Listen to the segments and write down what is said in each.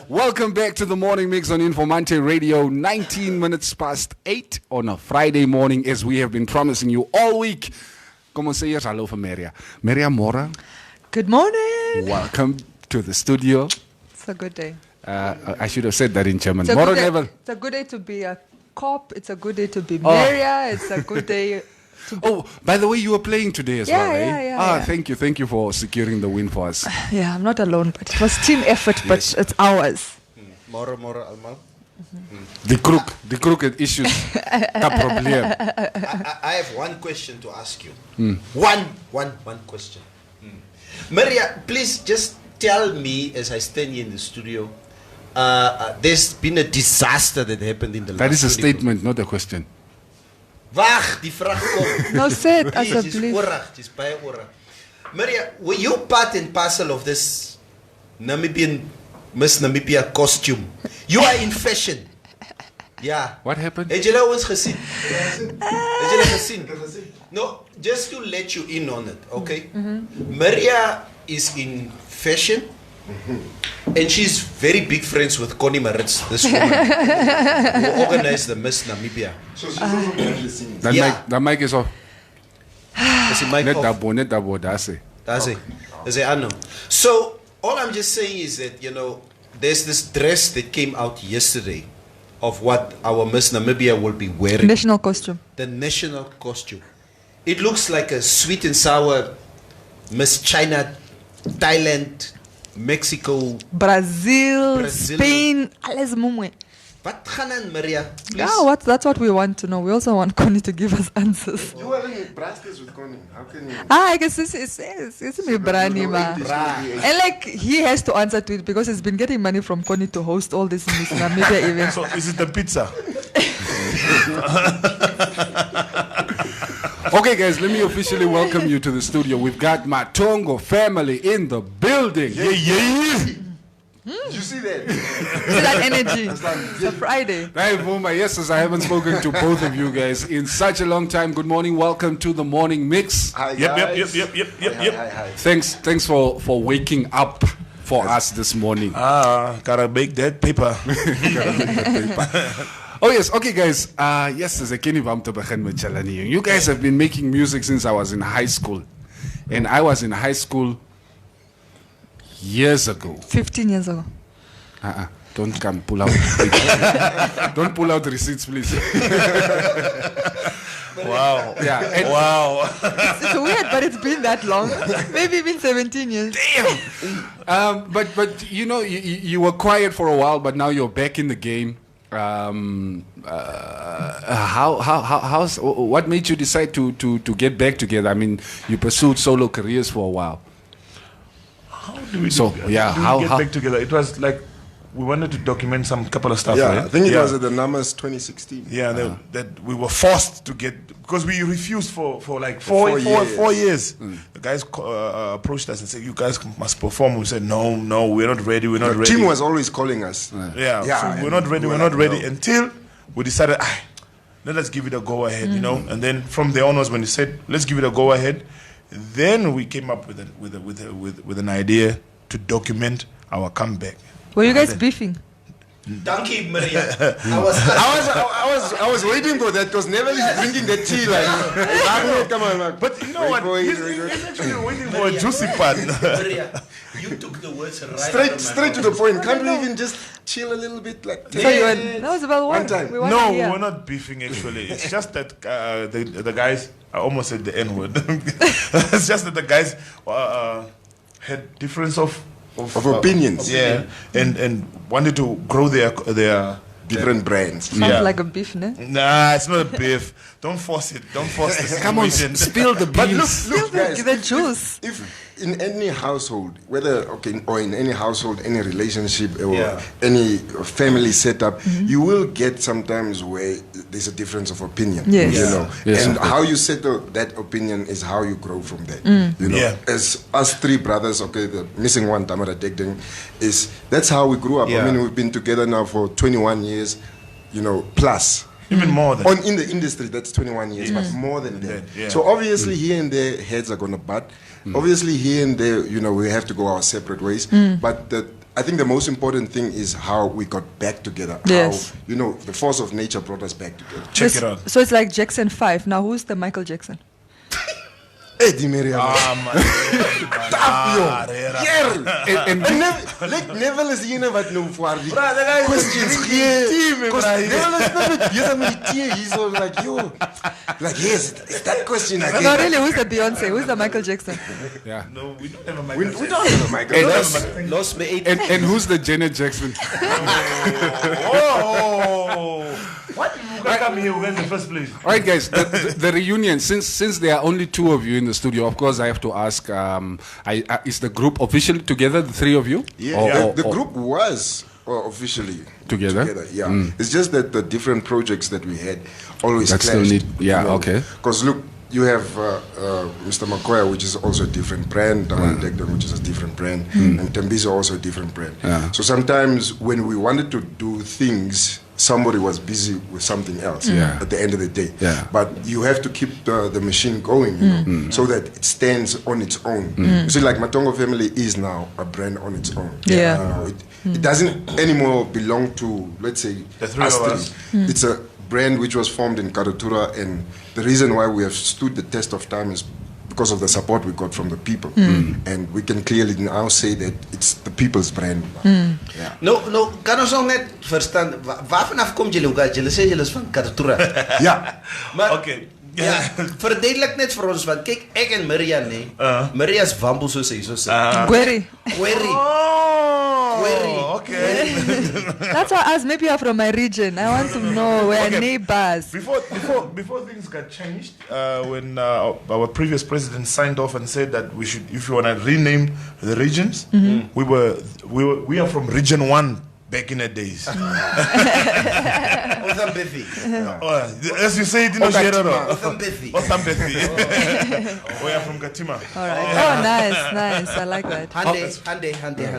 Welcome back to the Morning Mix on Informanté Radio, 19 minutes past 8 on a Friday morning, as we have been promising you all week. Como se llama? Hello for Maria. Maria Mora. Good morning. Welcome to the studio. It's a good day. I should have said that in German. It's a good day to be a cop. It's a good day to be Maria. It's a good day to be... Oh, by the way, you were playing today as well, eh? Yeah. Thank you for securing the win for us. Yeah, I'm not alone, but it was team effort, but it's ours. Mora almal. The crooked issues. Problem. I have one question to ask you. One question. Maria, please just tell me, as I stand here in the studio, there's been a disaster that happened in the last... That is a statement, not a question. Wag, die vraag kom. No, say it alsjeblieft. Dis baie oorag. Maria, were you part and parcel of this Miss Namibia costume? You are in fashion. Yeah. What happened? Het julle ons gesien? Het julle gesien? No, just to let you in on it, okay? Maria is in fashion. And she's very big friends with Connie Maritz, this woman who organized the Miss Namibia. So she's also behind the scenes. That mic is off. Is the mic off? Net dabo, that's it. That's it. Is it? I know. So all I'm just saying is that, there's this dress that came out yesterday of what our Miss Namibia will be wearing. National costume. The national costume. It looks like a sweet and sour Miss China, Thailand, Mexico, Brazil, Spain, alles mumwe. Wat gaan aan, Maria? Please. Yeah, that's what we want to know. We also want Connie to give us answers. You were in practice with Connie. How can you? I guess it's me Brani ma. And like he has to answer to it because he's been getting money from Connie to host all these Miss Namibia events. So is it the pizza? Okay, guys, let me officially welcome you to the studio. We've got Matongo family in the building. Yeah. Did you see that? See that energy? It's a Friday. Yes, as I haven't spoken to both of you guys in such a long time. Good morning. Welcome to the Morning Mix. Hi, Yep. Hi. Thanks for waking up for us this morning. Gotta make that paper. Oh yes, okay guys. Yes, as a Kenny Vam to begin with Chalani. You guys have been making music since I was in high school. And I was in high school years ago. 15 years ago. Don't come pull out. Don't pull out the receipts, please. Wow. Yeah. Wow. It's weird, but it's been that long. Maybe been 17 years. Damn. But you were quiet for a while, but now you're back in the game. What made you decide to get back together? I mean, you pursued solo careers for a while. How do we get back together? It was like we wanted to document some couple of stuff. Yeah, right? I think it was at the Numbers 2016. Yeah, that we were forced to get because we refused for like four years. The guys approached us and said, "You guys must perform." We said, "No, we're not ready. We're not The ready." team was always calling us. So we're not ready. We're not ready until we decided. Let's give it a go ahead, And then from there onwards, when they said, "Let's give it a go ahead," then we came up with an idea to document our comeback. Were you guys beefing? Donkey Maria. I was waiting for that because Neville is drinking the tea like. Come on, man. But you know what? He's actually waiting for a juicy part. Maria, you took the words right out of my Straight to mouth. the point. Can't we even just chill a little bit like? So you were, that was about One time. No, we're not beefing actually. It's just that the guys, I almost said the N-word. It's just that the guys had difference of opinions. Yeah, and wanted to grow their Different brands. Sounds like a beef, ne? Nah, it's not a beef. Don't force it. Don't force the Come on, situation. spill the But beans. look, guys. The juice. If in any household, or in any household, any relationship or any family setup, you will get sometimes where there's a difference of opinion. Yes. You know, Yes. and how you settle that opinion is how you grow from there. You know, Yeah. as us three brothers, the missing one, Tamara Degdeng, that's how we grew up. Yeah. I mean, we've been together now for 21 years, plus. Even more than In the industry, that's 21 years, but more than that. Yeah. So obviously here and there, heads are going to butt. Obviously here and there, we have to go our separate ways. But I think the most important thing is how we got back together. Yes. How, the force of nature brought us back together. check it out. So it's like Jackson 5. Now who's the Michael Jackson? Eddie Maria. And Neville is hier wat nou voor die Bruh, the guy is questions drinking here. tea, man, Because bruh. Neville is not with tea. He's all like, yes, it's that question No, again. really, who's the Beyonce? Who's the Michael Jackson? yeah. No, we don't have a We Michael don't have a Michael. And, Jackson. Lost me 8. and who's the Janet Jackson? Oh, what did you come here in the first place? All right, guys, the reunion, since there are only two of you in the studio, of course, I have to ask, is the group officially together, the three of you? Yeah, the group was officially Together? Yeah, it's just that the different projects that we had always That still clashed. need- okay. Because look, you have Mr. Makoya, which is also a different brand, Daman Degdon, which is a different brand, and Tembiso also a different brand. Yeah. So sometimes when we wanted to do things, somebody was busy with something else at the end of the day. Yeah. But you have to keep the machine going, so that it stands on its own. You see, like Matongo Family is now a brand on its own. Yeah. It doesn't anymore belong to, let's say, The three us of three. us. It's a brand which was formed in Karatura, and the reason why we have stood the test of time is because of the support we got from the people. And we can clearly now say that it's the people's brand. Yeah. No, kan ons nog net verstaan, waar vanaf kom jullie ook uit? Jullie sê jullie is van Karatura. Yeah. Maar, Okay. ja, verduidelik net vir ons, want kyk, ek en Maria, nee. Maria is wambo soos hy so sê. Gweri. Query. Oh, okay. That's why I asked. Maybe you're from my region. I want to know where Okay. neighbors. Before things got changed, when our previous president signed off and said that we should, if you want to rename the regions, we are from Region 1 back in the days. Othambethi. As you say it in Oshirero. Othambethi. Osambethi. We are from Katima. All right. Oh, nice. I like that. Hande.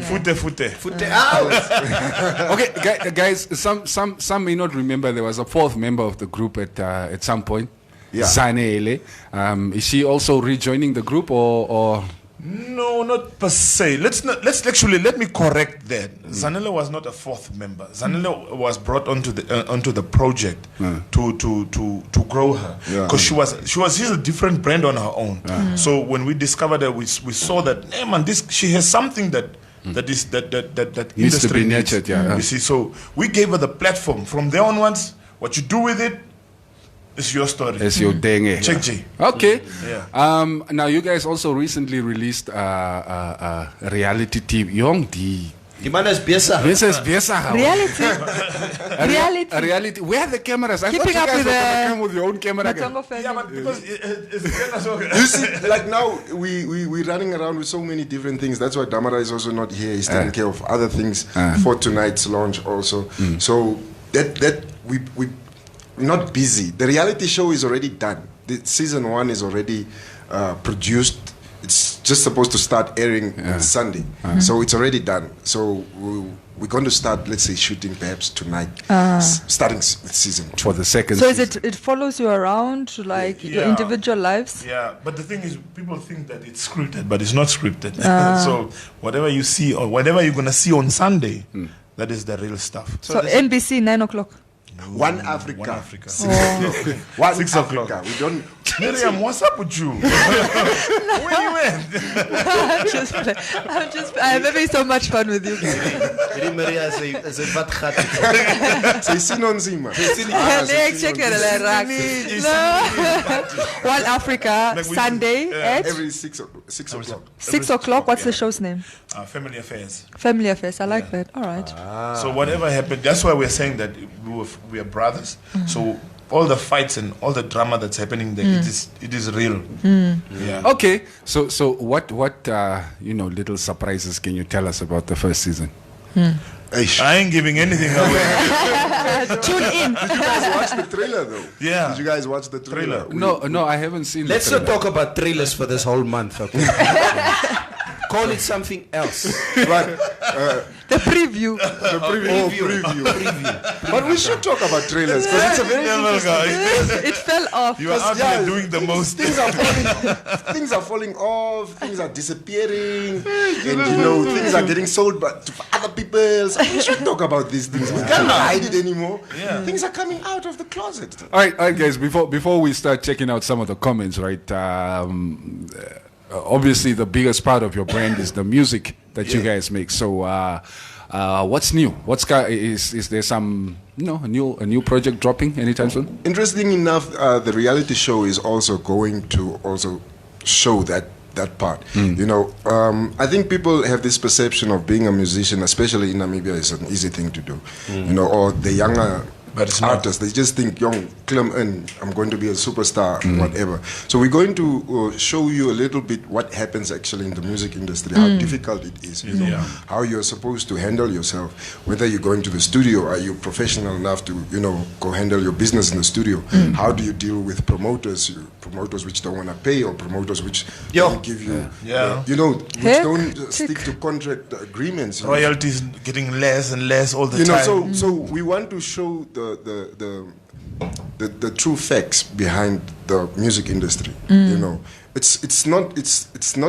Fute. Fute out. Okay, guys, some may not remember there was a fourth member of the group at some point. Yeah. Zanele. Is she also rejoining the group or? No, not per se. Let me correct that. Zanele was not a fourth member. Zanele was brought onto the project to grow her, because she's a different brand on her own. So when we discovered her, we saw that, hey man, she has something that needs industry to be needs. nurtured. Yeah. You see, so we gave her the platform. From there onwards, what you do with it is your story. As your denge. Check G. Okay. Yeah. Now you guys also recently released reality TV. Young D. Die man is besig. This is besig. Reality. Reality. Where are the cameras? I Keeping thought you up guys with were gonna the come with your own camera. Matongo family. Yeah, but because it's You see, like now we're running around with so many different things. That's why Damara is also not here. He's taking care of other things for tonight's launch also. So that we not busy. The reality show is already done. The season 1 is already produced. It's just supposed to start airing on Sunday. So it's already done. So we're going to start, let's say, shooting perhaps tonight, starting with season 2. For the second So season. it follows you around like your individual lives? Yeah, but the thing is, people think that it's scripted, but it's not scripted. So whatever you see or whatever you're gonna see on Sunday, That is the real stuff. So NBC 9 o'clock. One Africa. One Africa. 6 o'clock. One 6 Africa. o'clock. We don't. Miriam, what's up with you? Where you went? I'm having so much fun with you. Hierdie Maria sê wat gat. Sy sien ons hier, man. Nee, ek check het hulle raak. One Africa, Sunday at Every 6 o'clock. 6 o'clock. What's the show's name? Family Affairs. Family Affairs. I like that. All right. So whatever happened, that's why we're saying that we are brothers. So all the fights and all the drama that's happening there, it is real. Yeah. Okay, so what little surprises can you tell us about the first season? I ain't giving anything away. Tune in. Did you guys watch the trailer though? Yeah. Did you guys watch the trailer? No, I haven't seen. Let's the not talk about trailers for this whole month. Okay? Call it something else. But, The preview. preview. But we should talk about trailers because it's a very It fell off. You are out here doing the most. Things are falling off. Things are disappearing, and things are getting sold, but to other people. So we should talk about these things. We can't hide it anymore. Yeah. Things are coming out of the closet. All right, guys. Before we start checking out some of the comments, right? Obviously, the biggest part of your brand is the music that you guys make. So, what's new? Is there some a new project dropping anytime soon? Interesting enough, the reality show is also going to show that part. I think people have this perception of being a musician, especially in Namibia, is an easy thing to do. Or the younger artists, they just think, young, climb in, I'm going to be a superstar, whatever. So we're going to show you a little bit what happens actually in the music industry, how difficult it is, how you're supposed to handle yourself, whether you're going to the studio, are you professional enough to, go handle your business in the studio, how do you deal with promoters which don't want to pay, or promoters which don't give you, which don't stick to contract agreements. Royalties getting less and less all the time. So we want to show the true facts behind the music industry. It's not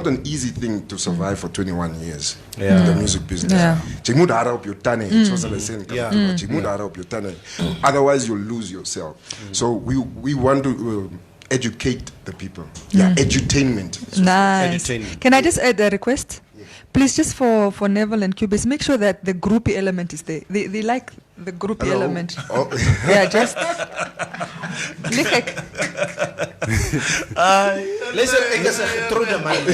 an easy thing to survive for 21 years in the music business. You moet hard op your tane. It was the same. You moet hard op your tane. Otherwise, you'll lose yourself. So we want to educate the people. Edutainment. Nice. Edutainment. Can I just add a request? Please, just for Neville and Cubis, make sure that the groupie element is there. They like the groupie element. Oh. Yeah, just. Listen, ek is 'n getroude man.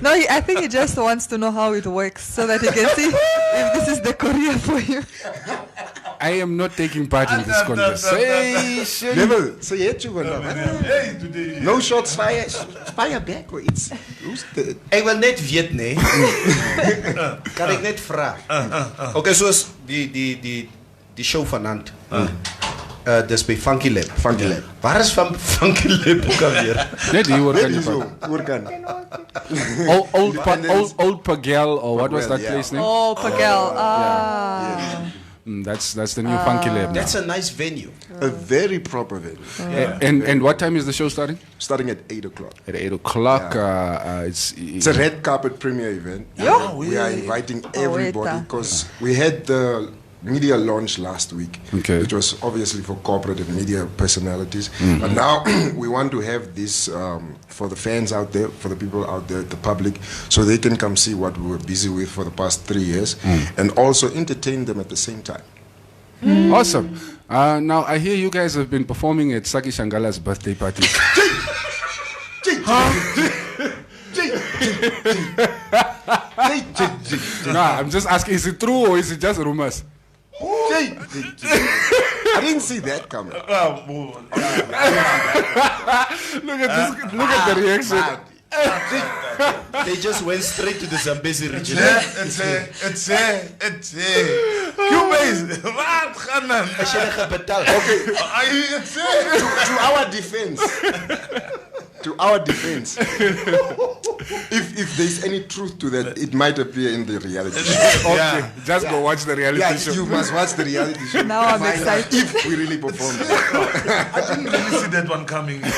No, I think he just wants to know how it works so that he can see if this is the career for you. I am not taking part in this conversation. Never say it to one. Hey, today. No shots fired. Fire back. It's Ek wil net weet nê. Kan ek net vra? Okay, soos die show vanaand. Dis by Funky Lab. Waar is van Funky Lab ook alweer? Net hier hoor kan jy so. van. Hoor kan. Old Pagel, or what was that place name? Oh, Pagel. That's the new Funky Lab. That's a nice venue. A very proper venue. And what time is the show starting? Starting at 8 o'clock. At 8 o'clock. It's a red carpet premiere event. We are inviting everybody because we had the media launch last week, which was obviously for corporate and media personalities. But now we want to have this for the fans out there, for the people out there, the public, so they can come see what we were busy with for the past 3 years and also entertain them at the same time. Awesome. Now, I hear you guys have been performing at Saki Shangala's birthday party. No, I'm just asking, is it true or is it just rumors? I didn't see that coming. Look at the reaction. They just went straight to the Zambezi region. It's Cubase. Wat gaan dan? As jy dit betaal. To our defense, if there's any truth to that, it might appear in the reality show. Just go watch the reality show. You must watch the reality show. Now I'm excited. If we really perform. I didn't really see that one coming. All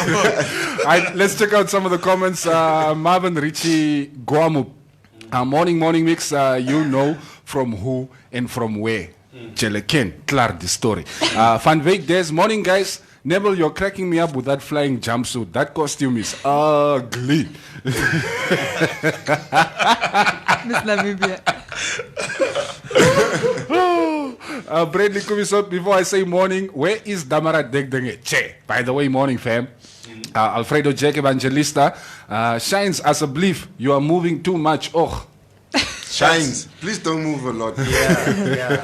right, let's check out some of the comments. Marvin Richie Guamu. Morning mix, from who, and from where. Julle ken, klaar die story. Van Wyk Des, morning guys. Neville, you're cracking me up with that flying jumpsuit. That costume is ugly. Miss Namibia. Bradley Kumisop, before I say morning, where is Damara Degdenge? Che. By the way, morning fam. Alfredo Jack Evangelista shines as a belief. You are moving too much. Oh. Shines. Please don't move a lot. Yeah.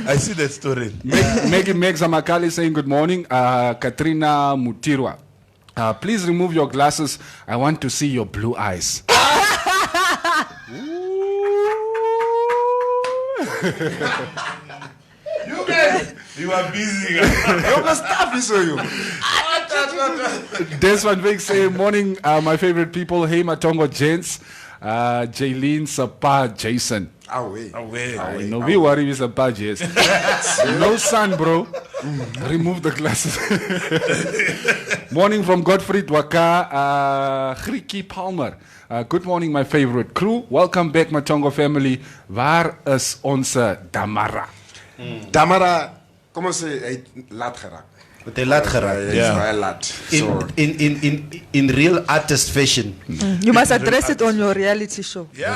I see that story. Maggie Megza Makali saying good morning. Katrina Mutirwa. Please remove your glasses. I want to see your blue eyes. You guys, you are busy. Des Van Wyk saying morning, my favorite people. Hey Matongo gents. Jaylene Sapa Jason. Away. No, we worry with Sapa Jason. No sun, bro. Remove the glasses. Morning from Godfried Waka. Griekie Palmer. Good morning, my favorite crew. Welcome back, Matongo family. Waar is onze Damara? Damara, kom ons sê, hy het laat geraak. Met hy laat geraak. Hy is baie laat. So, In real artist fashion. You must address it on your reality show. Yeah,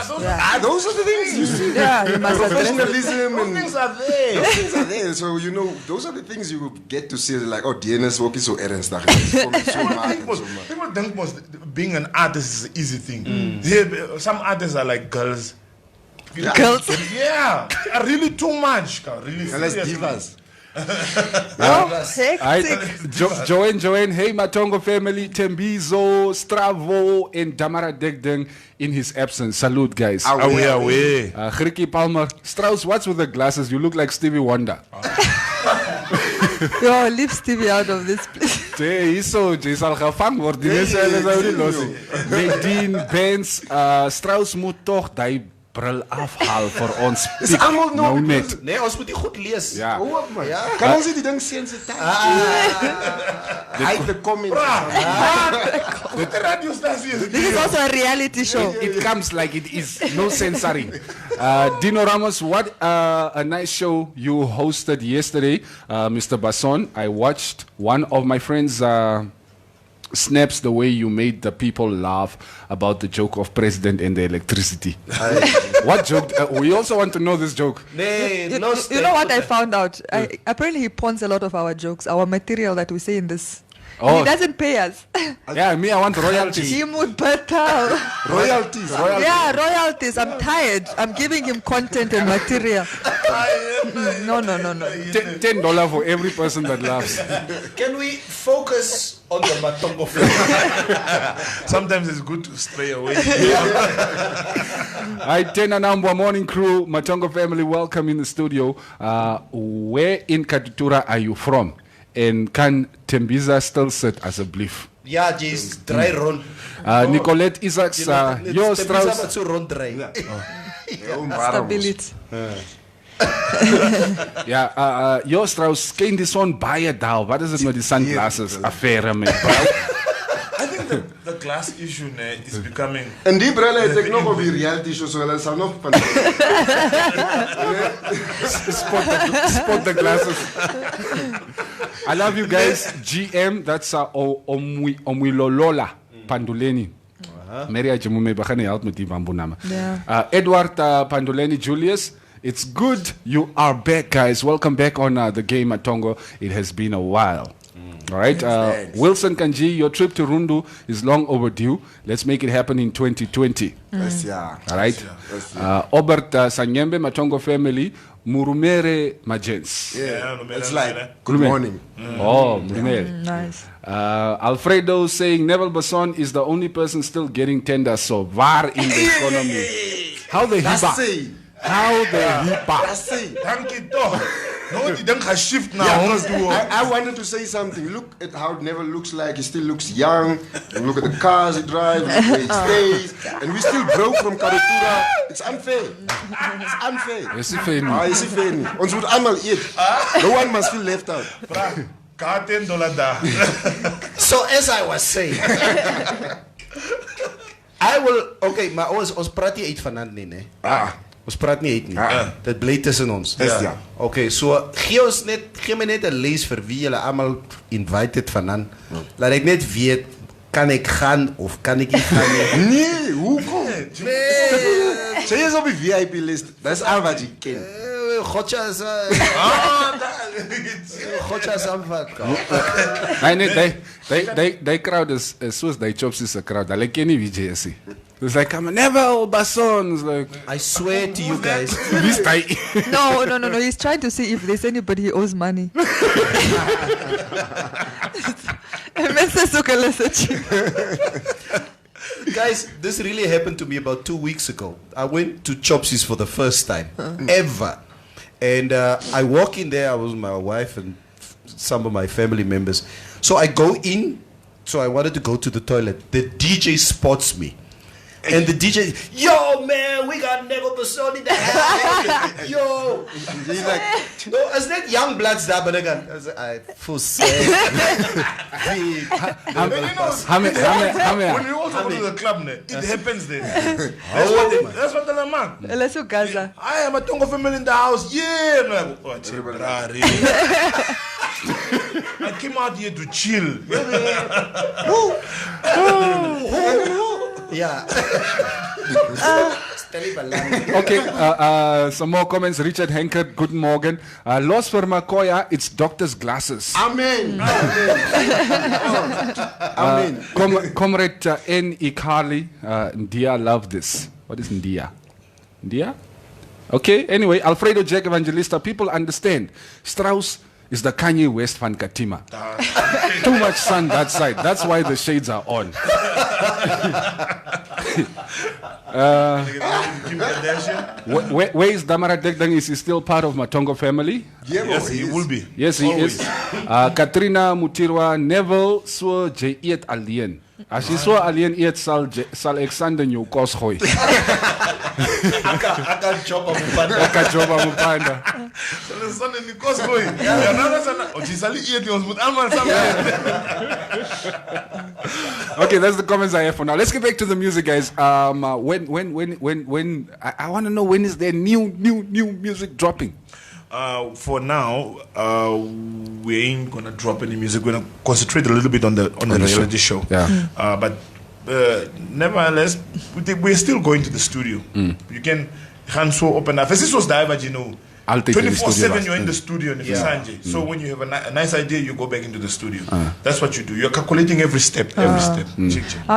those are the things you see. Yeah, you must address it. Professionalism and things are there. those things are there. So, you know, those are the things you get to see. Like, oh, DNS work is so ernstig. People think being an artist is an easy thing. Yeah, some artists are like girls. Girls? Yeah, are really too much. Really Unless seriously. divas. Hectic. Joanne, hey Matongo family, Tembizo, Stravo, and Damara Degdeng in his absence. Salute, guys. Away. Griekie Palmer, Strauss, what's with the glasses? You look like Stevie Wonder. Yo, leave Stevie out of this place. Jy sal gevang word. Die mense hulle sou nie los nie. Nadine Benz, Strauss moet tog daai bril afhaal vir ons. Dis almal nou nog net. Nee, ons moet dit goed lees. Ja. Hou op man. Kan ons nie die ding sensitief? Hide the comments. The radio station. This is also a reality show. It comes like it is, no censoring. Dino Ramos, what a nice show you hosted yesterday, Mr. Basson. I watched one of my friends' snaps the way you made the people laugh about the joke of president and the electricity. What joke? We also want to know this joke. Nee, You know what I found out? Apparently he pawns a lot of our jokes, our material that we say in this. Oh. He doesn't pay us. Yeah, me, I want royalties. He would better. Royalties. Yeah, royalties. I'm tired. I'm giving him content and material. No. $10 for every person that laughs. Can we focus on the Matongo film? Sometimes it's good to stray away. Hi, Tena Nambwa morning crew, Matongo family, welcome in the studio. Where in Katutura are you from? And can Tembiza still sit as a belief? Ja, jy's dry rond. Nicolette Isaacs, yo Strauss. So rond dry. Stability. Ja, yo Strauss, skyn die son baie daal. Wat is dit met die sunglasses affære met? I think the glass issue is becoming. En die brille het ek nog op die reality show, so hulle sal nog van Spot the glasses. I love you guys. GM, that's Omwilolola Panduleni. Maria Jamume bagane help met die bamboe name. Yeah. Edward Panduleni Julius. It's good you are back, guys. Welcome back on the game at Tongo. It has been a while. All right. Wilson Kanji, your trip to Rundu is long overdue. Let's make it happen in 2020. Yes, yeah. All right. Obert Sanyembe, Matongo family, Murumere Majens. Yeah, it's like good morning. Oh, Murumere. Nice. Alfredo saying Neville Basson is the only person still getting tender. So VAR in the economy. How the hiba? How the hiba? Thank you, dog. No, you don't have shift now. I wanted to say something. Look at how Neville looks like. He still looks young. And look at the cars he drives. Look where he stays. And we still broke from Karatura. It's unfair. It's unfair. Is it fair? Is it fair? Ons moet allemaal eat. No one must feel left out. $10 da. So as I was saying, I will. Okay, maar ons praat nie uit vanaand nie, né? Ons praat nie uit nie. Dit bly tussen ons. Ja. Okay, so gee my net 'n lys vir wie julle almal invited vanaand. Laat ek net weet, kan ek gaan of kan ek nie gaan nie? Nee, hoekom? Nee. Sy is op die VIP list. Dis al wat jy ken. Gotcha is Gotcha is aanvat. Nee, die crowd is soos die Chopsies se crowd. Hulle ken nie wie jy is nie. It's like, I'm never Bason. It's like, I swear to you guys. No. He's trying to see if there's anybody he owes money. Guys, this really happened to me about 2 weeks ago. I went to Chopsies for the first time ever. And I walk in there, I was with my wife and some of my family members. So I go in, so I wanted to go to the toilet. The DJ spots me. And the DJ, yo man, we got Nego Bason in the house. Yo. He's like, no, is that young bloods there? But again, I feel sad. When you also go to the club, it happens there. That's what the man. Let's go Gaza. I am a Matongo family in the house. Yeah. I came out here to chill. Yeah. Okay, some more comments. Richard Henkert, guten Morgen. Los for Makoya, it's doctor's glasses. Amen. Amen. Comrade N. Ikali, Ndia, love this. What is Ndia? Ndia? Okay, anyway, Alfredo Jack Evangelista, people understand. Strauss is the Kanye West fan Katima. Too much sun that side. That's why the shades are on. Where is Damara Degdang? Is he still part of Matongo family? Yeah, yes, he will be. Yes, he Always. is. Katrina Mutirwa, Neville so jy eet alleen. As jy so alleen eet, sal ek sand in jou kos gooi. Ek kan job op Mpanda. So the son in the kos gooi. Ja, nou dan jy sal eet, ons moet almal saam. Okay, that's the comments I have for now. Let's get back to the music, guys. When I want to know, when is there new music dropping? For now, we ain't gonna drop any music. We're gonna concentrate a little bit on the reality show. Yeah. But nevertheless, we're still going to the studio. You can so open up. This was the you know. 24/7 you're in the studio in Sanjay. So when you have a nice idea, you go back into the studio. That's what you do. You're calculating every step. There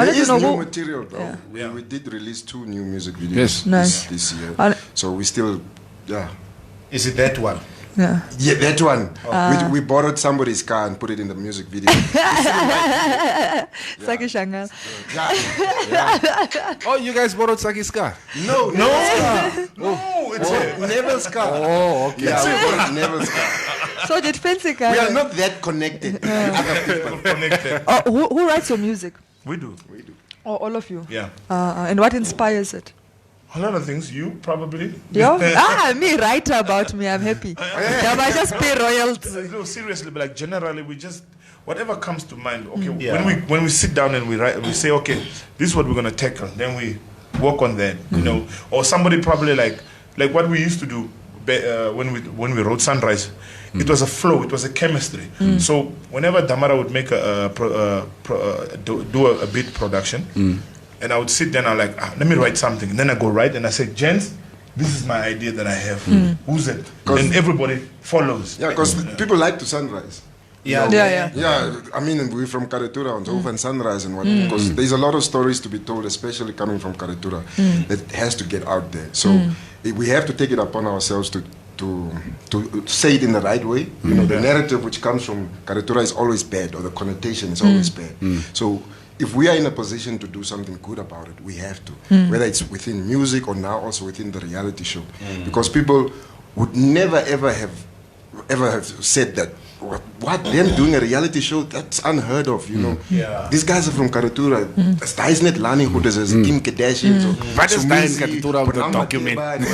is new material, though. Yeah. We did release 2 new music videos this year. So we still, Is it that one? Yeah, that one. We borrowed somebody's car and put it in the music video. Saki Shangal. Oh, you guys borrowed Saki's car? No, it's Neville's car. Oh, okay. Yeah, we borrowed Neville's car. So did fancy guy. We are not that connected. Other people. connected. Who writes your music? We do. Oh, all of you. Yeah. And what inspires it? A lot of things. You probably. Yeah? Me, write about me. I'm happy. I just pay royalties. No, seriously, but like generally, we just whatever comes to mind. Okay, when we sit down and we write, we say, okay, this is what we're gonna tackle. Then we work on that, you know. Or somebody probably like what we used to do when we wrote Sunrise. It was a flow. It was a chemistry. So whenever Damara would make do a beat production. And I would sit there and I'm like, let me write something. And then I go write and I say, gents, this is my idea that I have. Who's it? And everybody follows. Yeah, because people like to Sunrise. Yeah. I mean, we're from Karatura and often Sunrise and what, because there's a lot of stories to be told, especially coming from Karatura, that has to get out there. So we have to take it upon ourselves to say it in the right way. You know, the narrative which comes from Karatura is always bad, or the connotation is always bad. So if we are in a position to do something good about it, we have to, whether it's within music or now also within the reality show, because people would never ever have said that. What, them doing a reality show? That's unheard of, you know. These guys are from Karatura. Daar is net Lani who does Kim Kardashian. What is that in Karatura of the document? And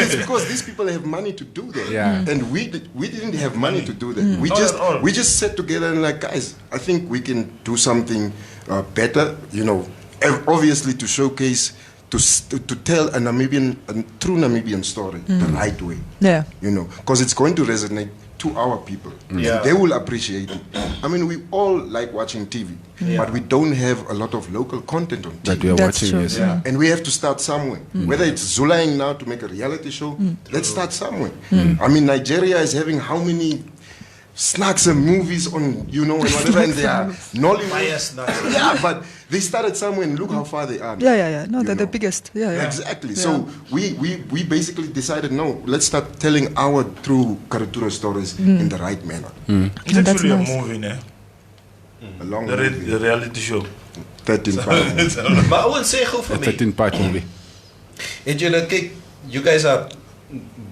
it's because these people have money to do that. And we didn't have money to do that. We just sat together and like, guys, I think we can do something better, you know, obviously to showcase, to tell a true Namibian story the right way. Yeah. You know, because it's going to resonate to our people. Yeah. And they will appreciate it. I mean, we all like watching TV, but we don't have a lot of local content on TV. That we are That's watching, true. yes. Yeah. And we have to start somewhere. Whether it's Zulaing now to make a reality show, let's start somewhere. I mean, Nigeria is having how many snacks and movies on, you know, and whatever, and they are Nollywood. Fire snacks. Yeah, but they started somewhere, and look how far they are. Yeah. No, You they're the know. biggest. Yeah. Exactly. So we basically decided, no, let's start telling our true Karatura stories in the right manner. It's That's actually nice. a movie, ne? A long The movie, reality show. 13 parts. Maar Owen, sê gou vir A my. 13-part movie. En julle kyk, you guys are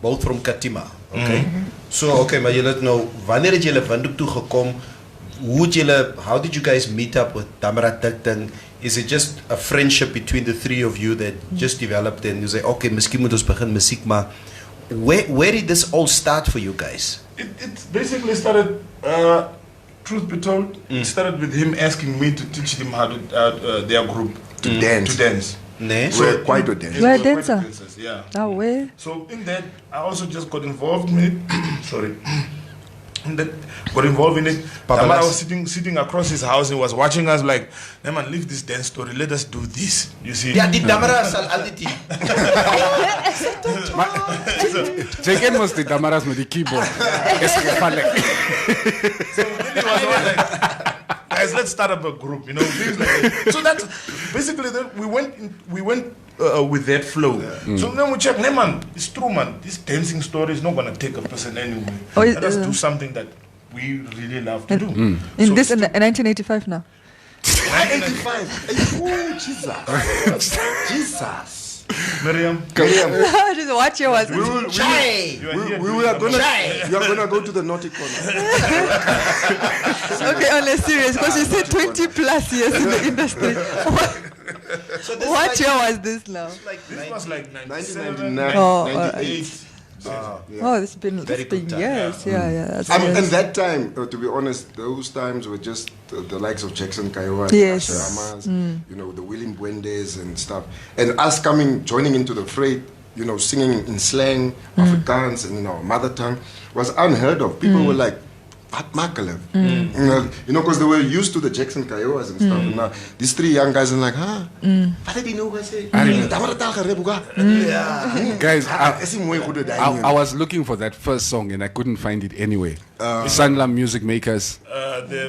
both from Katima, okay? So okay, maar julle het nou, wanneer het julle Windhoek toe gekom? How did you guys meet up with Tamara Tikting? Is it just a friendship between the three of you that just developed and you say, okay, miskien moet ons begin musiek maak? Where did this all start for you guys? It basically started, truth be told, it started with him asking me to teach them how to, their group To dance. To dance. Nee? We're quite a dance. We're We're quite dancer. dancers, yeah. Oh, way. So in that, I also just got involved in it. Sorry. In that, got involved in it. Tamara was sitting across his house and was watching us like, hey man, leave this dance story. Let us do this. You see? Ja, die Tamara sal altyd hier. JK must the Damaras with the keyboard. Yes, gevaarlijk. So really was all like, guys, let's start up a group, you know, things like that. So that's basically then we went with that flow. So then we checked, hey man, it's true man, this dancing story is not gonna take a person anywhere. Oh, Let us do something that we really love to do. In So this in it's 1985 now. 85. Oh, Jesus. Jesus. Miriam, Just watch your was. you are here We doing are the- gonna go to the naughty corner. Okay, on a serious, because you said 20 plus years in the industry. So this What is year was this now? like This was like 97, 1999, Oh, 98. Oh, it's been Very good time. years. Yeah. That's And years. that time, to be honest, those times were just the likes of Jackson Kaiwa, Yes. Ashe Amas, you know, the William Buendes and stuff. And us joining into the fray, you know, singing in slang, Afrikaans, and, you know, mother tongue, was unheard of. People were like, what Makalev? You know, because they were used to the Jackson Kaiwas and stuff. And now these three young guys are like, huh? What did he know? I say, Guys, I I was looking for that first song and I couldn't find it anyway. Sanlam Music Makers.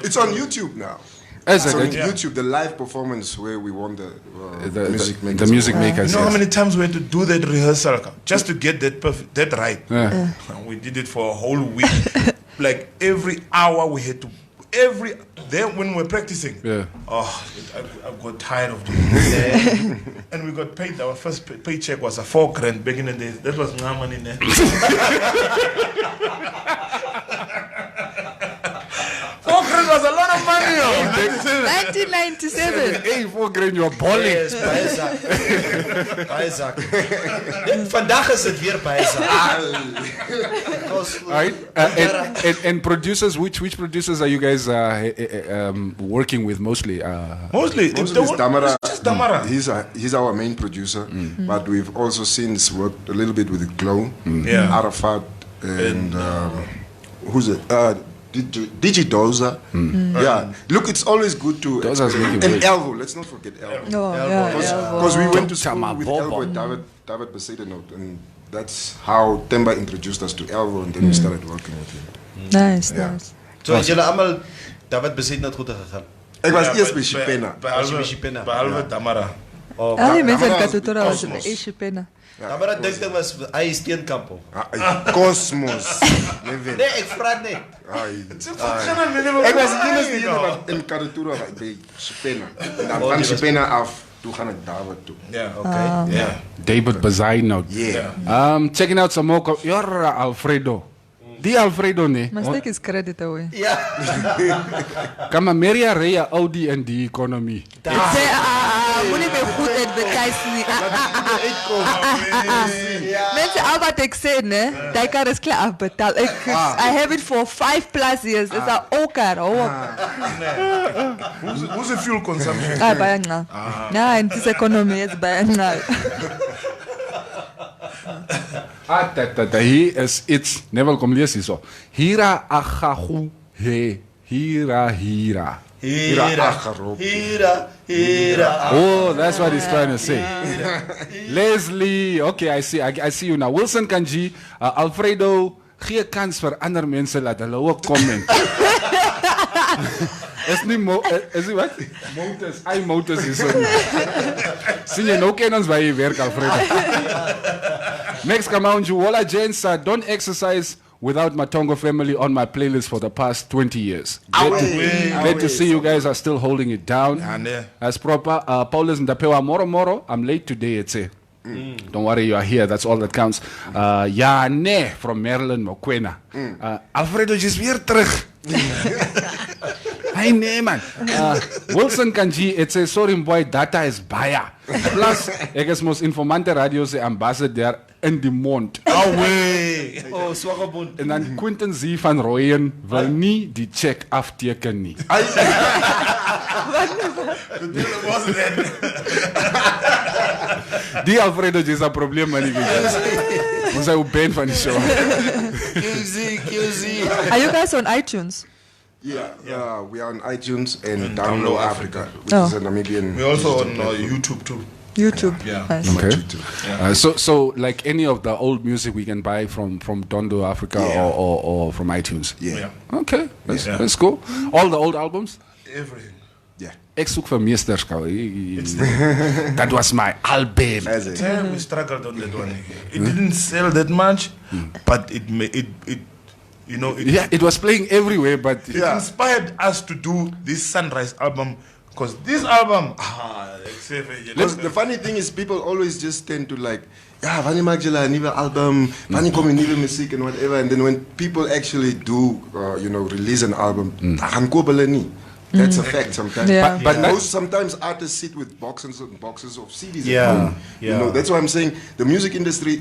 It's on YouTube now. Is It's it? on Okay. YouTube, the live performance where we won the music makers. The music award. makers. You know how yes. many times we had to do that rehearsal just to get that right? Yeah. And we did it for a whole week. Like every hour we had to, then when we were practicing, Yeah. I got tired of doing it. And we got paid, our first paycheck was a 4 grand back in the days. That was no money there. 4 grand was a lot of money. 1997. Hey, 4 grand, you're balling. Yes, baie zak. Baie zak. Vandag is dit weer baie zak. Right? And producers, which producers are you guys working with mostly? Mostly Mostly it's Damara. Just Damara. He's our main producer, but we've also since worked a little bit with Glow, Yeah. Arafat, and who's it? Digidoza. Yeah, look, it's always good to Doza's making and waves. Elvo. Let's not forget Elvo. No, yeah. Because we went to school Chama with Bobo. Elvo, David Besaidenout, and that's how Temba introduced us to Elvo, and then we started working with him. Nice. So het julle almal David besit net goed gegaan. Ik was Ja, eerst bij- bij Chipena. Behalve behalve Tamara. Oh, Al die mensen in Damara- Katutura was in Cosmos. de Ishipena. Tamara dink dit was hy is Steenkamp. Cosmos. Leven. Nee, ek vra net. Ai. Ik Ik was de enige die in Karatura bij Chipena. En dan van Chipena af, toen gaan ik David toe. Ja, Okay. ja. David Bazaino. Yeah. Checking out some more. You're Alfredo. Die Alfredo, nee. Must take his credit away. Ja. Kama Maria Rea Audi en die economie. Say, moet niet meer goed advertise nie. Mensen albei ek sê ne, daai kar is klaar afbetaal. I have it for 5+ years. It's a ou kar. Who's the fuel consumption? Baie nqa. Ja, en dis ekonomie is baie nqa. Hier is iets, Neville, kom lees hierso. Hira agahu he, hira. Oh, that's what he's trying to say. Leslie, okay, I see you now. Wilson Kanji, Alfredo, gee kans vir ander mense laat hulle ook comment. Is nie is dit wat? Motors is so. Sien jy nou ken ons by die werk, Alfredo. Next come on, Juwola James, don't exercise without Matongo family on my playlist for the past 20 years. Glad to see you guys are still holding it down. As proper. Paulus Ndapewa Moro, I'm late today, it's a. Don't worry, you are here. That's all that counts. Yane from Maryland, Mokwena. Alfredo is weer terug. Hi, nee, man. Wilson Kanji, it says, sorry, boy, data is buyer. Plus, ek is mos Informanté Radio se ambassadeur in die mond. Away. Oh, Swakabond. En dan Quentin Z van Rooyen wil nie die check afteken nie. Die Alfredo is 'n probleem man nie. Ons hy op ben van die show. QZ. Are you guys on iTunes? Yeah, we are on iTunes and Download Africa, which is a Namibian. We're also on YouTube too. YouTube. Yeah. Nice. Okay. Yeah. So like any of the old music we can buy from Dondo Africa or from iTunes. Yeah. Okay, that's cool. All the old albums. Everything. Yeah. Ek soek vir meesterskou. That was my album. As it. We struggled on that one. It didn't sell that much, but it you know, It was playing everywhere, but it inspired us to do this Sunrise album, because this album, Because the funny thing is, people always just tend to like, wanneer maak julle 'n nuwe album, wanneer kom 'n nuwe musiek and whatever, and then when people actually do, release an album, gaan koop hulle nie. That's a fact sometimes. Yeah. But sometimes artists sit with boxes and boxes of CDs. Yeah, at home. yeah. You know, that's why I'm saying the music industry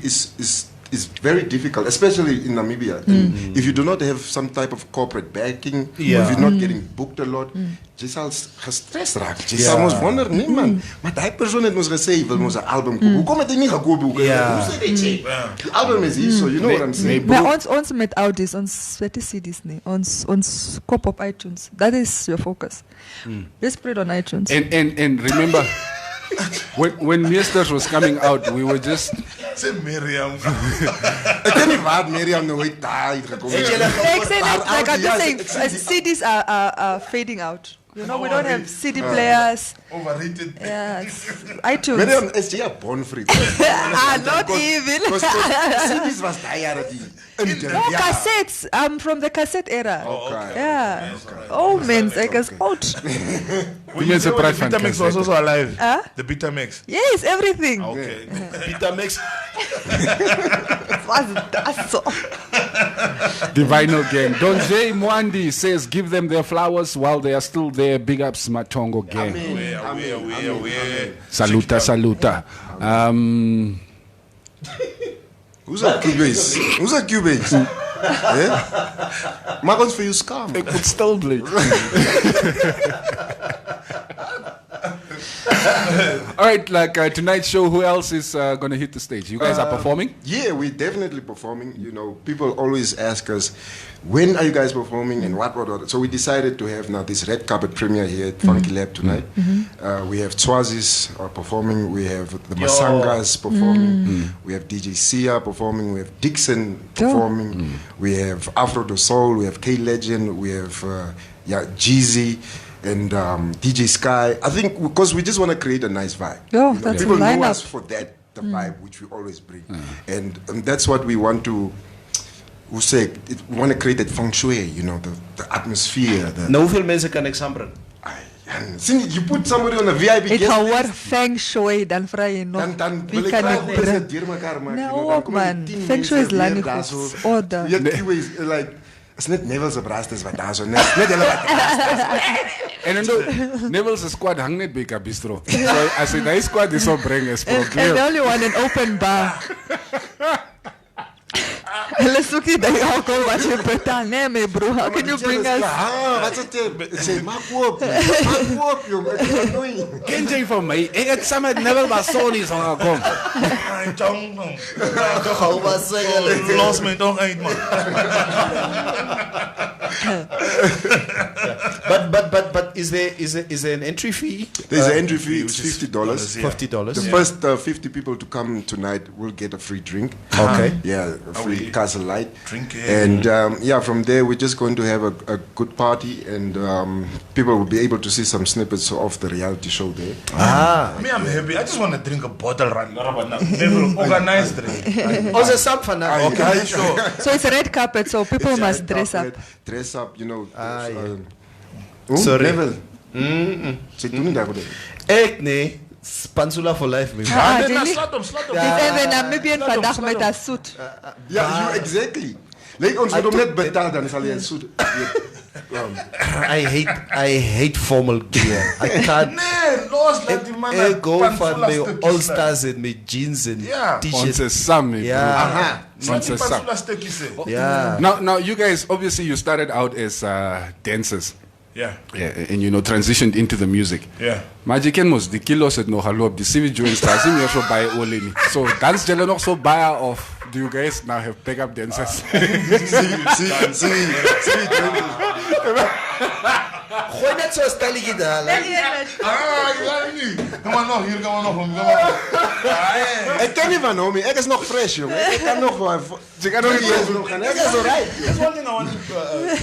is very difficult, especially in Namibia. And if you do not have some type of corporate backing, or if you're not getting booked a lot, jy sal gestrest raak. Jy sal mos wonder, nee man, maar daai persoon het mos gesê hy wil mos 'n album koop. Hoekom het hy nie gekoop hoe? Hoe sê jy check? Die album is hier, so you know what I'm saying. Maar ons met Audis, ons wette CD's nie. Ons koop op iTunes. That is your focus. Let's put it on iTunes. and remember when Meesters was coming out, we were just say Miriam. Ek ken nie waar Miriam nou uit daai gekom het. Ek sê net, like I'm just saying, CDs are fading out. You know, we don't have CD players. Overrated. Yeah, it's iTunes. Miriam is jy 'n bonfriet. Not even. CD's was daai jare die. Oh, cassettes. I'm from the cassette era. Okay. Yeah. Oh, man, ek is oud. When you say praat the van Betamax was also alive. Huh? The Betamax. Yes, everything. Okay. Betamax. Was that so? the vinyl gang. Don J Mwandi says, give them their flowers while they are still there. Big ups, Matongo gang. Away. Saluta. Who's a Cubase? Maak ons vir jou skaam. Ek moet stil bly. All right, like tonight's show, who else is going to hit the stage? You guys are performing? Yeah, we're definitely performing. You know, people always ask us, when are you guys performing and what. So we decided to have now this red carpet premiere here at Funky Lab tonight. We have Twazis performing. We have the Masangas performing. We have DJ Sia performing. We have Dixon performing. We have Afro the Soul. We have K Legend. We have Jeezy. And DJ Sky. I think because we just want to create a nice vibe. Oh, that's people a lineup. know us for that, the vibe which we always bring. And that's what we want to we want to create that feng shui, you know, the atmosphere. Nou hoeveel mense kan ek saambring? You put somebody on a VIP It guest gaan list, hoor feng shui, dan vra jy nog. dan wie wil ek kan graag dit hoe bring? deur mekaar maak. Nee, you know, dan ook kom er man. 10 Feng shui is mense lang weer nie daar goed. so. Order. Ja, anyways, like is net Neville se brastes wat daar so net hulle wat En dan Neville's squad hang net by Bistro. So as hy die squad is op bring is And probleem. they only want an open bar. Hulle soek nie die alcohol wat jy betaal. Nee, my bro, how can you bring us? Wat is dit? Sê maak oop, jong. Ek kan nooit. Ken jy van my? Ek het saam met Neville Basoni so gekom. Ai, tong. Gou was hy. Los my tong uit, man. But is there an entry fee? There's an entry fee. It's $50. Yeah. $50. The first 50 people to come tonight will get a free drink. Okay. Yeah, a free Castle Light. Drink it. And from there we're just going to have a good party, and people will be able to see some snippets of the reality show there. Me, I'm happy. I just want to drink a bottle right now. Never organized drink. Also, some fun. Okay, sure. So it's a red carpet, so people It's must a dress up. Dress up, you know. Sorry. Level. Ze doen niet daarvoor. Ek nee, Spansula for life, man. Jelly. Slot him. Dis even Namibian vandag met 'n suit. Ja, you exactly. Like ons moet net betaal, dan sal jy een soet. I hate formal gear. I can't. Nee, los laat die man. I go for my all stars and my jeans and Ons t-shirts. is saam. Yeah. Ons is saam. Yeah. Now you guys obviously you started out as dancers. Yeah. Yeah, and transitioned into the music. Yeah. Maar jy ken mos die kilos het nog geloop, die CV joints daar sien jy so baie olie nie. So dans julle nog so baie of do you guys now have backup dancers? See. Gooi net so 'n stelletjie daar. Kom maar nog hier. Ek ken nie van hom nie. Ek is nog fresh, jong. Ek kan nog wel. Jy kan nog nie gaan. Ek is alright. That's one thing I want to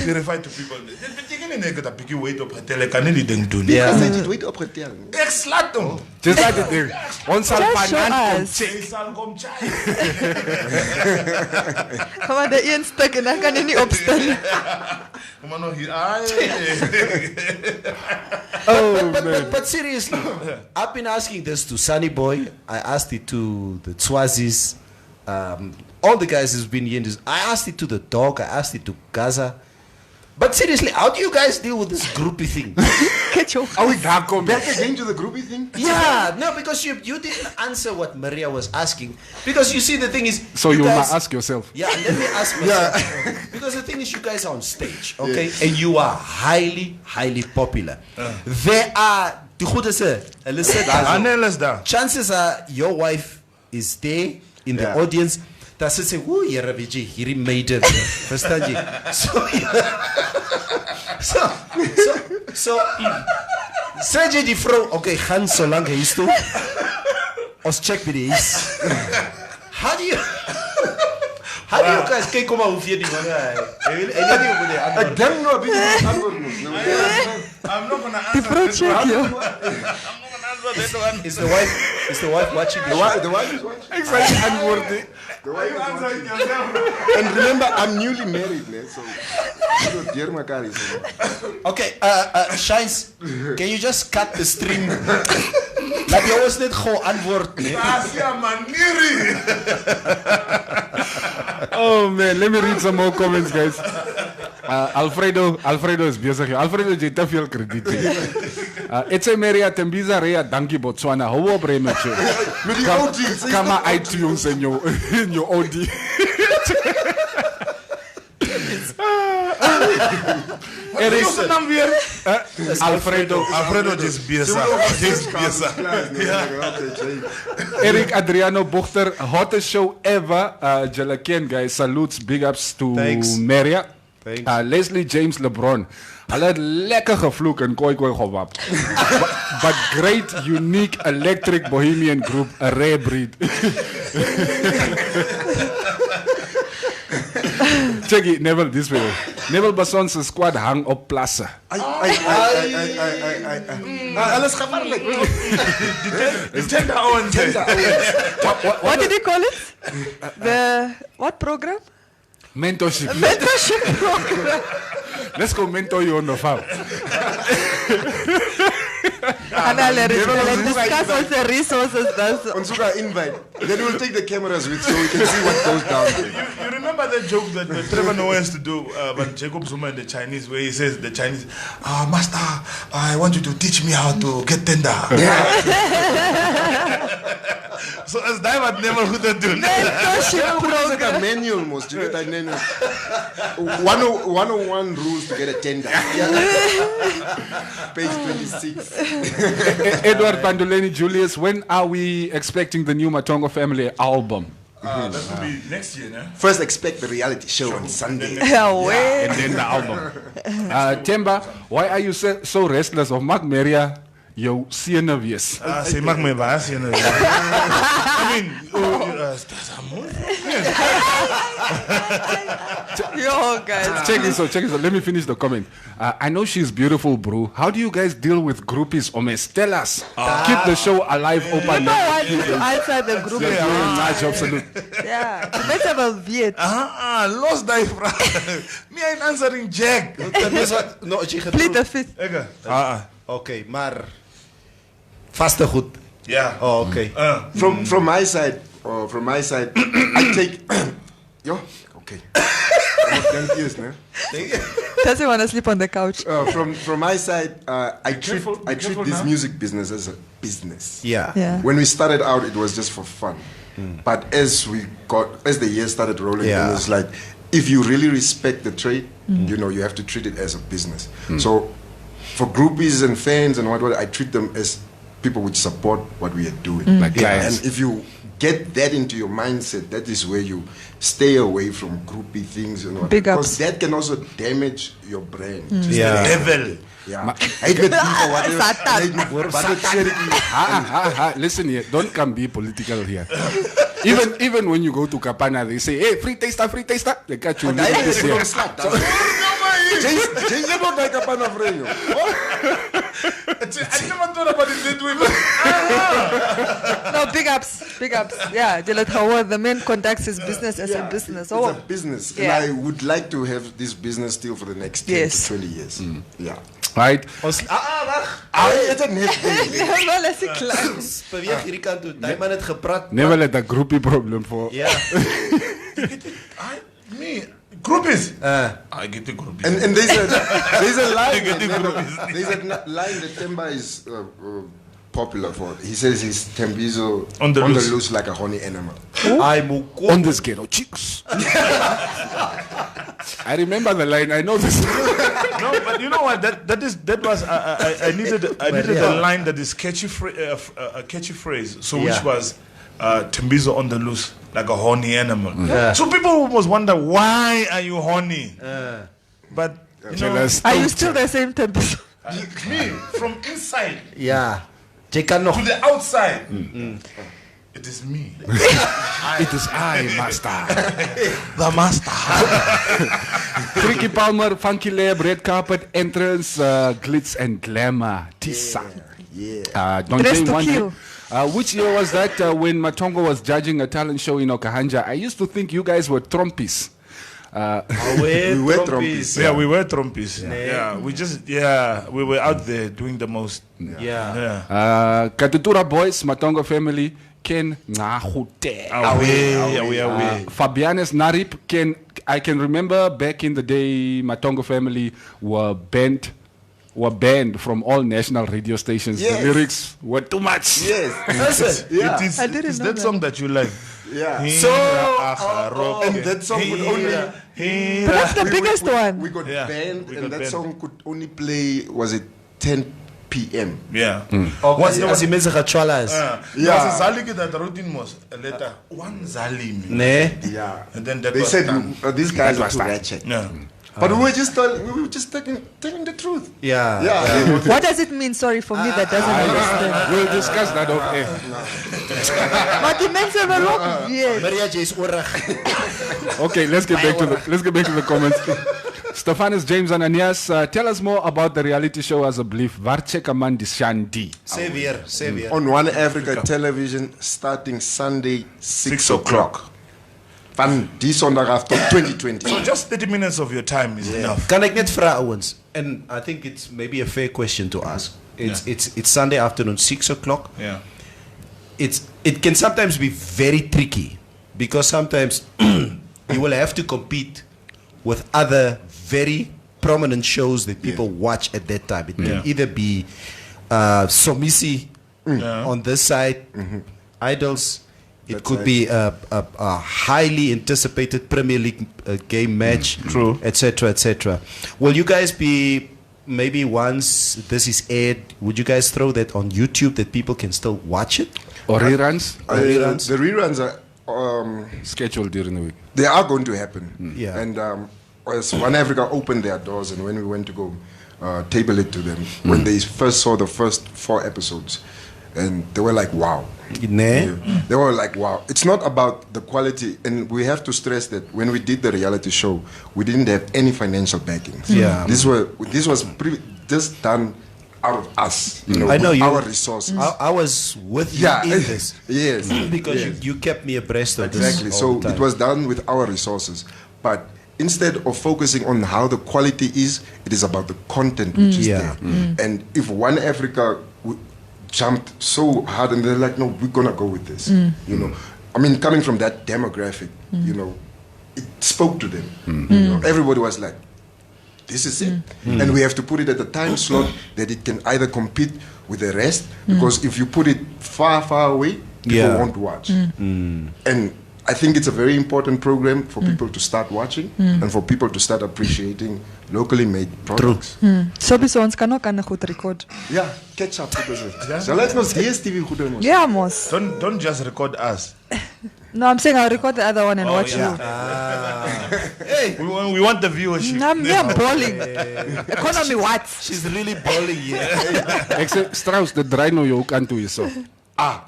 clarify to people. Dit beteken nie dat 'n bietjie weight op getel ek kan nie die ding doen nie. Ja. Jy het dit opgetel. Ek slat hom. Just like the thing. Ons sal Just show panant us. Jy sal kom chai. Kom maar die een stuk en dan kan jy nie opstaan nie. Kom maar nog hier. Ai. But seriously, I've been asking this to Sunny Boy. I asked it to the Twazis. All the guys who's been here. I asked it to the dog. I asked it to Gaza. But seriously, how do you guys deal with this groupie thing? Get your Are we daar kom? Back again to the groupie thing? Yeah, no, because you didn't answer what Maria was asking. Because you see, the thing is, So you guys, must ask yourself. Yeah, let me ask myself. Because the thing is, you guys are on stage, okay, and you are highly popular. There are Anel is daar. chances are your wife is there in the audience. Dat ze zeggen, oeh, hier heb je hier meiden. Verstaan je? So, zeg je die vrouw, oké, gaan zo lang hij is toe. Ons check wie die is. How do you guys, kijk kom maar hoe vier die man. Ek dink nou 'n bietjie antwoord moet. I'm not gonna Die answer. vrou check jou. I'm not gonna answer that one. Is the wife watching the show? The wife is watching. Ek sal nie antwoord nie. The wife is Answer watching. it yourself. And remember, I'm newly married, man. So dear mekaar is. Okay, Shines, can you just cut the stream? Laat jy ons net gou antwoord, nee. Asia Maniri. Oh man, let me read some more comments, guys. Alfredo is bezig. Alfredo jy te veel krediet. It's a Maria Tembiza Rea Dankie Botswana. Hou op re met jou. Met die OG's. Kama iTunes in your OD. Er is Dan weer. Alfredo is bezig. Eric Adriano Bochter, hottest show ever. Julle ken, guys. Salutes, big ups to Thanks. Maria. Thanks. Leslie James LeBron. Hulle het lekker gevloek en koi gewap. But great, unique, electric bohemian group, a rare breed. Check it, Neville, this way. Neville Bason's squad hang op plassen. Alles gevaarlijk. Die tender owens. What did he call it? The what program? Mentorship. Mentorship program. Let's go mentor you on the farm. And I'll discuss all the resources. On Suga invite. Then we'll take the cameras with so we can see what goes down there. You remember that joke that Trevor Noah has to do about Jacob Zuma and the Chinese, where he says the Chinese, Master, I want you to teach me how to get tender. So as Diamond never would have done. It's like a manual, most. You get that manual. 101 rules to get a tender. Page 26. Edward Bandoleni Julius, when are we expecting the new Matongo Family album? That will be next year, no? First, expect the reality show on Sunday. And then the album. Temba, why are you so restless of Mark Maria? Jou seene wees. Sy mag my baas hier nou. I mean, Yo, guys. Check this out. Let me finish the comment. I know she's beautiful, bro. How do you guys deal with groupies? Omes, tell us. Keep the show alive, open. No one needs to answer the group. Yeah. Better wel weet. Los die vraag. Me ain't answering Jack. No, jy Plead the fifth. Okay, maar vaste goed. Yeah. Oh, okay. From my side, I take. Yo, okay. I'm confused, man. Doesn't want to sleep on the couch. From my side, I treat this music business as a business. Yeah. When we started out, it was just for fun. But as the years started rolling, it was like, if you really respect the trade, you have to treat it as a business. So for groupies and fans and what, I treat them as people which support what we are doing. Like clients. And if you get that into your mindset, that is where you stay away from groupie things, Big ups. because that can also damage your brand. Just The level. Yeah. Hate with people, whatever. Listen here, don't come be political here. Even when you go to Kapana, they say, hey, free taster. They catch you. This year. James never like a pan of radio. I never thought about it that way. No, big ups. Yeah, the man conducts his business as a business. It's a business. Yeah. And I would like to have this business still for the next 10 to 20 years. Yeah. Right? It's a net thing. Beweeg hierdie kant toe. Daai man het gepraat. Never let a groupie problem for. Ja. Groupies. I get the groupies. And there's a line. Get the There's groupies. a line that Temba is popular for. He says he's Tembizo On the loose. loose like a horny animal. On the ghetto chicks. I remember the line. I know this. No, but you know what? That was I needed a line that is catchy a catchy phrase. So which was Tembizo on the loose like a horny animal. So people almost wonder, why are you horny? But you know, Are you still the same Tembizo? me from inside Ja. Jy kan nog to the outside. It is me. It is I, master. The master. Tricky Palmer, Funky Lab, Red Carpet, Entrance, Glitz and Glamour, Tisa. Don't Dress say to one kill. day. Which year was that when Matongo was judging a talent show in Okahanja? I used to think you guys were trompies. We were trompies. Yeah, we were trompies. Yeah, we were out there doing the most. Ja. Katutura Boys, Matongo Family, Ken Ngahute. Away. Fabianes Narip, I can remember back in the day, Matongo Family were banned from all national radio stations. Yes. The lyrics were too much. Yes. It is, I didn't it's know that that. song that you like. Yeah. And that song would only... But that's the biggest one. We got banned, we and got that banned. song could only play, was it 10 p.m.? Yeah. As die mense gatwala is. Yeah. Was a Zali that wrote in most a letter. One Zali. Nee. Yeah. And then that They was said done. these guys That are was too done. ratchet. Yeah. But we were just telling the truth. Ja. Yeah. What does it mean? Sorry, for me that doesn't understand. We'll discuss that off air. Maar die mensen hebben ook weird. Maria J is orig. Okay, let's get back to the comments. Stephanus James Ananias, tell us more about the reality show as a belief. Waar check man Shandi? Sê weer. On One Africa Television, starting Sunday, 6 o'clock. Van die zondag af tot 2020. So just 30 minutes of your time is enough. Kan ek net vra ouens? And I think it's maybe a fair question to ask. It's Sunday afternoon, 6 o'clock. Yeah. It can sometimes be very tricky because sometimes you will have to compete with other very prominent shows that people watch at that time. It can either be Somisi on this side, Idols. It could be a highly anticipated Premier League game match, etc., etc. Will you guys be, maybe once this is aired, would you guys throw that on YouTube that people can still watch it? Or reruns? The reruns are Scheduled during the week. they are going to happen. Yeah. And as One Africa opened their doors, and when we went to go table it to them, when they first saw the first 4 episodes, and they were like, wow. Yeah. They were like, wow. It's not about the quality, and we have to stress that when we did the reality show, we didn't have any financial backing. Yeah. This was just done out of us, I know with you. our resources. I was with you in this. Yes. Because you kept me abreast of this. Exactly. all So the time. it was done with our resources. But instead of focusing on how the quality is, it is about the content which is there. And if One Africa jumped so hard and they're like, no, we're going to go with this. I mean, coming from that demographic, it spoke to them. Everybody was like, this is it. And we have to put it at a time slot that it can either compete with the rest, because if you put it far, far away, people won't watch. And I think it's a very important program for people to start watching and for people to start appreciating locally made products. Sobiso ons kan ook aan goed record. Ja, catch up. So let's not DSTV goed doen. Yeah, mos. Don't just record us. No, I'm saying I'll record the other one and watch you. We want the viewership. I'm balling. Economy what? She's really balling here. Ek sê Strauss, dit draai nou jou kant toe hierso.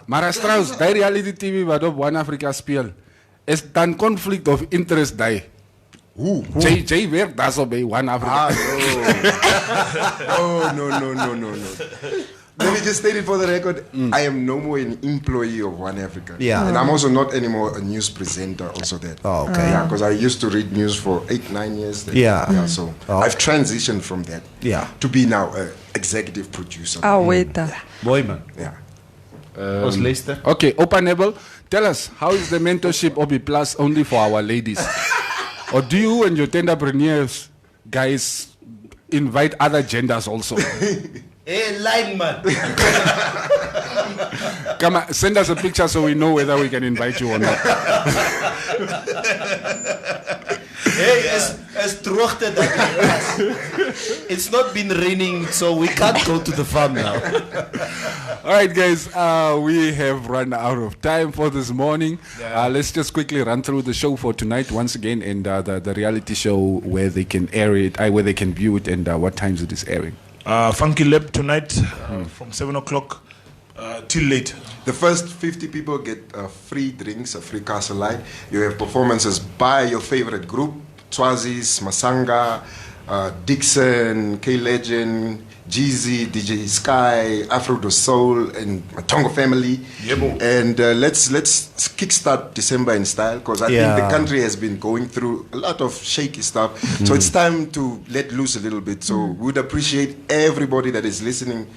Maar as Strauss, die reality TV wat op One Africa speel, is dan conflict of interest daai. Who? Jay werk daar so by One Africa. No. Let me just state it for the record. I am no more an employee of One Africa. Yeah. And I'm also not anymore a news presenter, also that. Oh, okay. Yeah, because I used to read news for 8-9 years. Then. Yeah. So Oh. I've transitioned from that. Yeah. To be now an executive producer. Wait. Mooi man. Yeah. Ons luister. Okay, Opa Nebel, tell us, how is the mentorship Obi Plus only for our ladies? Or do you and your tenderpreneurs guys invite other genders also? Hey, line man. Come on, send us a picture so we know whether we can invite you or not. Hey, as droogte dat it's not been raining, so we can't go to the farm now. All right, guys, we have run out of time for this morning. Let's just quickly run through the show for tonight once again, and the reality show where they can air it, where they can view it, and what times it is airing. Funky Lab tonight from 7 o'clock till late. The first 50 people get free drinks, a free castle light. You have performances by your favorite group, Twazis, Masanga, Dixon, K-Legend, Jeezy, DJ Sky, Afro Do Soul, and Matongo family. And let's kickstart December in style, because I think the country has been going through a lot of shaky stuff. So it's time to let loose a little bit. So we would appreciate everybody that is listening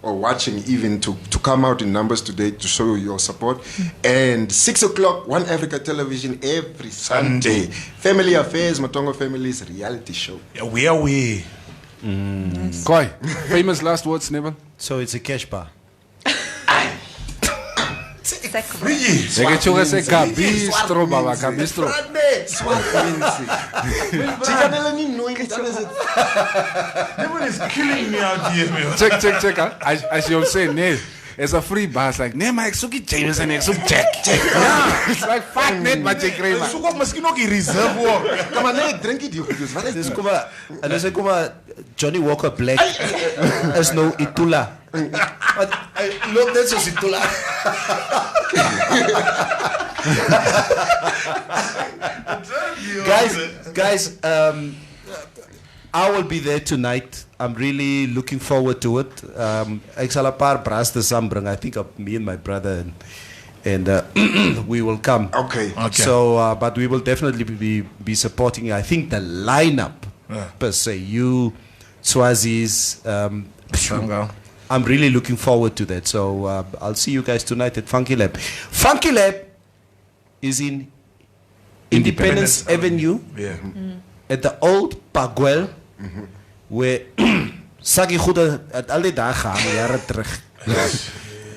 or watching even to come out in numbers today to show your support. And 6 o'clock, One Africa Television every Sunday. Family Affairs, Matongo Family's reality show. Yeah, where are we? Koi, famous last words, Nebel? So it's a cash bar. Ek het jou gesê kabistro, baba, kabistro. Everyone is killing me out here, man. Check. As you say, nee, it's a free bar. It's like, nee, maar ek soek die Jameson, ek soek check. Yeah, it's like, fuck net wat jy kry, man. Soek ook miskien ook die reserve hoor. Kom maar, nee, drink het, jongens. Wat is Dus dit? kom maar, en dan zeg kom maar, Johnny Walker Black is nou Itula. Maar hij loopt net zoals Itula. Guys, I will be there tonight. I'm really looking forward to it. Ek sal 'n paar braste saambring. I think me and my brother and we will come. Okay. So, but we will definitely be supporting. I think the lineup per se. You, Swazis. I'm really looking forward to that. So I'll see you guys tonight at Funky Lab. Funky Lab is in Independence Avenue, Yeah. at the old Paguel, where Saki Goede het al die dagen gaan, jaren terug.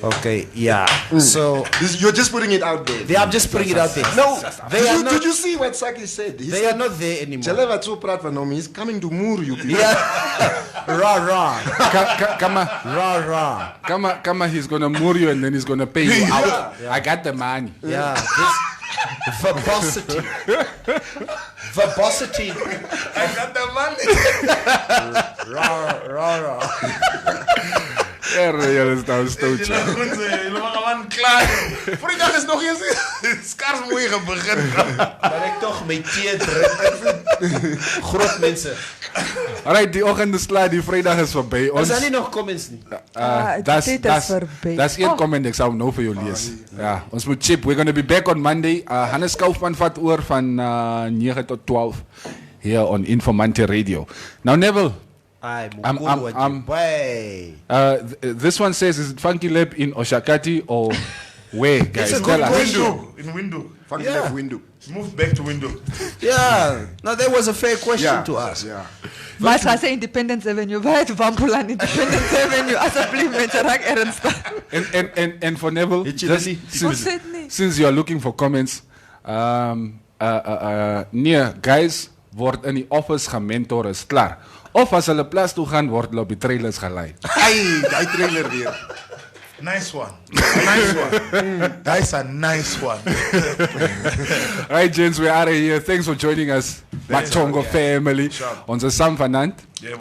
Okay, yeah. So You're just putting it out there. I'm just putting it out there. No, they are Did not. you see what Saki said? He They said, are not there anymore. Jaleva tso praat van hom, he's coming to moer you people. Yeah. Rah. Kama, he's gonna move you and then he's gonna pay you out. I got the money. Yeah. This verbosity. Verbosity. I got the money. Rah. Ja, dat is nou stootje. Jullie maken man klaar. Voor die dag is nog eens skaars moeie begin. Kan ik toch mijn thee drinken? Groot mensen. Alright, die ochtend is klaar, die vrijdag is voorbij. Er zijn niet nog comments niet. Tijd is voorbij. Dat is één comment, ik zou hem nou voor jullie lezen. Ja, ons moet chip. We're gonna be back on Monday. Hannes Kaufman vat oor van 9 tot 12 here on Informanté Radio. Now Neville, this one says, is it Funky Lab in Oshakati or where, guys? It's a Tell good us. question. In window. Fucking Yeah. left window. Move back to window. Yeah. Now that was a fair question Yeah. to ask. Yeah. Maar als hij Independence Avenue, waar het Wampulan Independence Avenue, alsjeblieft mensen, raak ernstig. And for Neville, Weet je just dat niet? since you are looking for comments, nee, guys, wordt in die office gementor is klaar. Of als hulle plaas toe gaan, word hulle op die trailers gelei. Hey, die trailer weer. Nice one. Nice one. That's a nice one. Right, gents, we are here. Thanks for joining us, Matongo family. Onze Sam vanand.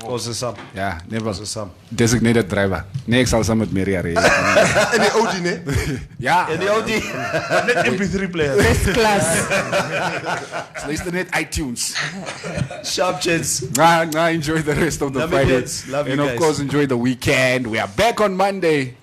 Onze Sam. Ja, Neville, Onze Sam. designated driver. Nee, ik zal samen met Maria rijden. En die Audi, nee? Ja, En die Audi. Net MP3 player. Best class. luister net iTunes. Sharp chins. Nah, enjoy the rest of the Love you, Friday. kids. Love you And of guys. course, enjoy the weekend. We are back on Monday.